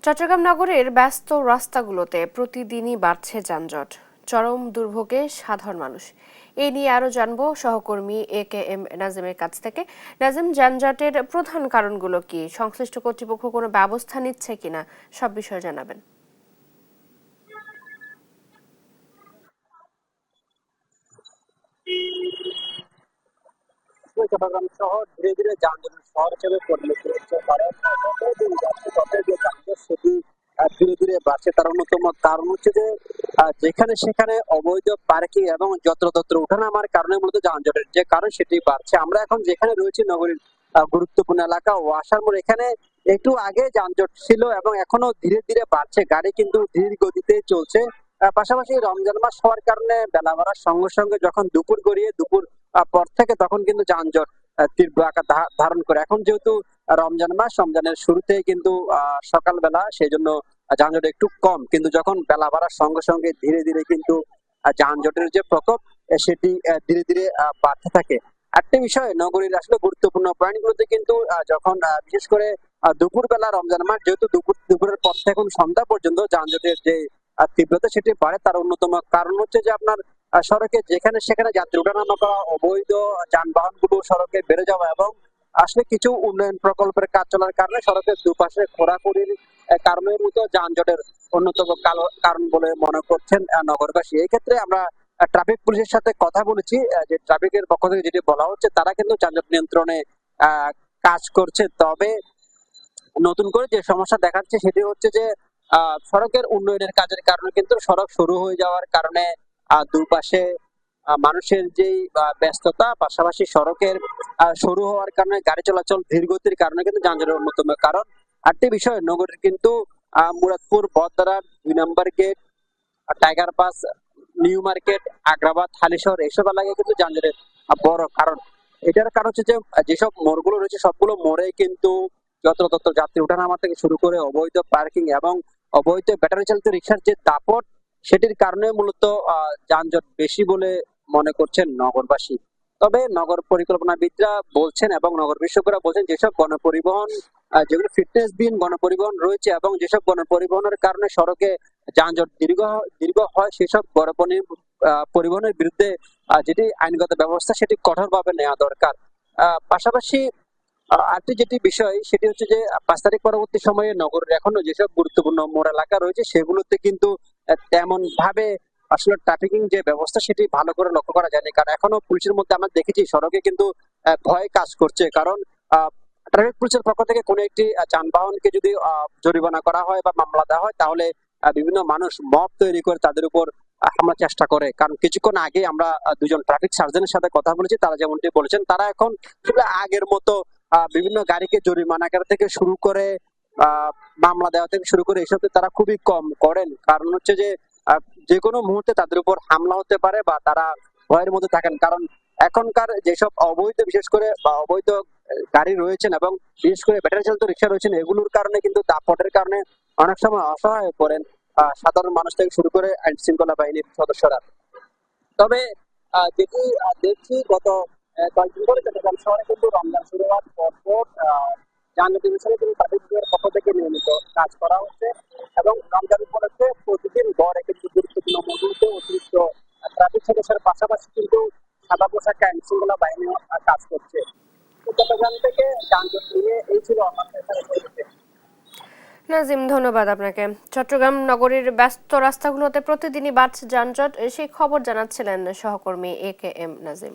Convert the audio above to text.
চট্টগ্রাম নগরের ব্যস্ত রাস্তাগুলোতে প্রতিদিনই বাড়ছে যানজট, চরম দুর্ভোগে সাধারণ মানুষ। এ নিয়ে আরো জানবো সহকর্মী AKM নাজিমের কাছ থেকে। নাজিম, যানজটের প্রধান কারণগুলো কি, সংশ্লিষ্ট কর্তৃপক্ষ কোনো ব্যবস্থা নিচ্ছে কিনা, সব বিষয়ে জানাবেন। চট্টগ্রাম শহর ধীরে ধীরে যানজটের শহর হিসেবে পরিণত হচ্ছে, কারণ যত দিন যাচ্ছে তত যে যানজট সেটি ধীরে ধীরে বাড়ছে। তার অন্যতম কারণ হচ্ছে যে যেখানে সেখানে অবৈধ পার্কিং এবং যত্রতত্র ওঠানামার কারণে মূলত যানজটের যে কারণ সেটি বাড়ছে। আমরা এখন যেখানে রয়েছি নগরীর গুরুত্বপূর্ণ এলাকা ওয়াসার মোড়, এখানে একটু আগে যানজট ছিল এবং এখনো ধীরে ধীরে বাড়ছে, গাড়ি কিন্তু ধীর গতিতে চলছে। পাশাপাশি রমজান মাস হওয়ার কারণে বেলা বাড়ার সঙ্গে সঙ্গে যখন দুপুর গড়িয়ে দুপুর পর থেকে তখন কিন্তু যানজট তীব্র আকার ধারণ করে। এখন যেহেতু রমজান মাস, রমজানের শুরুতে কিন্তু সকালবেলা, সেই জন্য যানজট একটু কম, কিন্তু যখন বেলা বাড়ার সঙ্গে সঙ্গে ধীরে ধীরে কিন্তু যানজটের যে প্রকোপ সেটি ধীরে ধীরে বাড়তে থাকে। একটা বিষয়, নগরীর আসলে গুরুত্বপূর্ণ পয়েন্ট গুলোতে কিন্তু যখন বিশেষ করে দুপুর বেলা, রমজান মাস যেহেতু দুপুরের পর থেকে এখন সন্ধ্যা পর্যন্ত যানজটের যে তীব্রতা সেটি বাড়ে, তার অন্যতম কারণ হচ্ছে যে আপনার সড়কে যেখানে সেখানে যাত্রী ওঠানামা করা, অবৈধ যানবাহন গুলো সড়কে বেড়ে যাওয়া এবং আসলে কিছু উন্নয়ন প্রকল্পের কাজ চলার কারণে সড়কের দুপাশে খোঁড়াখুড়ির কারণের মতো যানজটের অন্যতম কারণ বলে মনে করছেন নগরবাসী। এই ক্ষেত্রে আমরা ট্রাফিক পুলিশের সাথে কথা বলেছি, যে ট্রাফিকের পক্ষ থেকে যেটি বলা হচ্ছে তারা কিন্তু যানজট নিয়ন্ত্রণে কাজ করছে। তবে নতুন করে যে সমস্যা দেখাচ্ছে সেটি হচ্ছে যে সড়কের উন্নয়নের কাজের কারণে কিন্তু সড়ক শুরু হয়ে যাওয়ার কারণে দুপাশে মানুষের যেই ব্যস্ততা, পাশাপাশি সড়কের শুরু হওয়ার কারণে গাড়ি চলাচল ধীরগতির কারণে কিন্তু যানজটের অন্যতম কারণ। আরেকটি বিষয়, নগরীর কিন্তু মুরাদপুর, বদরার 2 number gate, Tiger Pass, New Market, Agrabad, Halishahar এইসব এলাকায় কিন্তু যানজটের বড় কারণ। এটার কারণ হচ্ছে যে যেসব মোড়গুলো রয়েছে সবগুলো মোড়ে কিন্তু যত্রতত্র যাত্রী ওঠানামা থেকে শুরু করে অবৈধ পার্কিং এবং অবৈধ ব্যাটারি চালিত রিক্সার যে দাপট, সেটির কারণে মূলত যানজট বেশি বলে মনে করছেন নগরবাসী। তবে নগর পরিকল্পনাবিদরা বলছেন এবং নগর বিশেষজ্ঞরা বলছেন, যেসব গণপরিবহন যেগুলো ফিটনেস বিহীন গণপরিবহন রয়েছে এবং যেসব গণপরিবহনের কারণে সড়কে যানজট দীর্ঘ দীর্ঘ হয়, সেসব পরিবহনের বিরুদ্ধে যেটি আইনগত ব্যবস্থা সেটি কঠোরভাবে নেওয়া দরকার। পাশাপাশি আরেকটি যেটি বিষয় সেটি হচ্ছে যে 5 তারিখ পরবর্তী সময়ে নগরের এখনো যেসব গুরুত্বপূর্ণ মোড় এলাকা রয়েছে সেগুলোতে কিন্তু তেমন ভাবে আসলে ট্রাফিকিং যে ব্যবস্থা সেটি ভালো করে লক্ষ্য করা যায়নি, কারণ এখনো পুলিশের মধ্যে আমরা দেখেছি সড়কে কিন্তু ভয় কাজ করছে। কারণ ট্রাফিক পুলিশের পক্ষ থেকে কোনো একটি যানবাহনকে যদি জরিমানা করা হয় বা মামলা দেওয়া হয়, তাহলে বিভিন্ন মানুষ মব তৈরি করে তাদের উপর হামলার চেষ্টা করে। কারণ কিছুক্ষণ আগে আমরা দুজন ট্রাফিক সার্জনের সাথে কথা বলেছি, তারা যেমনটি বলেছেন তারা এখন আগের মতো বিভিন্ন গাড়িকে জরিমানা করা থেকে শুরু করে মামলা দেওয়া থেকে শুরু করে এসব তারা খুবই কম করেন। কারণ হচ্ছে যে যে কোনো মুহূর্তে তাদের উপর হামলা হতে পারে বা তারা ভয়ের মধ্যে থাকেন। কারণ এখনকার যেসব অবৈধ, বিশেষ করে বা অবৈধ গাড়ি রয়েছেন এবং বিশেষ করে ব্যাটারি চালিত রিক্সা রয়েছেন, এগুলোর কারণে কিন্তু দাপটের কারণে অনেক সময় অসহায় হয়ে পড়েন সাধারণ মানুষ থেকে শুরু করে আইন শৃঙ্খলা বাহিনীর সদস্যরা। তবে যেটি দেখছি গত কয়েকদিন ধরে চট্টগ্রাম শহরে কিন্তু রমজান শুরু হওয়ার পর যানজটের বিষয়ে কিন্তু ট্রাফিক বিভাগের পক্ষ থেকে নিয়মিত কাজ করা হচ্ছে এবং রমজান উপলক্ষে প্রতিদিন গড়ে কিন্তু গুরুত্বপূর্ণ মোড়গুলোতে অতিরিক্ত ট্রাফিক সদস্যের পাশাপাশি কিন্তু সাদা পোশাক আইন শৃঙ্খলা বাহিনী কাজ করছে। তো চট্টগ্রাম থেকে যানজট নিয়ে এই ছিল আমার এখানে। নাজিম, ধন্যবাদ আপনাকে। চট্টগ্রাম নগরীর ব্যস্ত রাস্তাগুলোতে প্রতিদিনই বাড়ছে যানজট, সেই খবর জানাচ্ছিলেন সহকর্মী AKM নাজিম।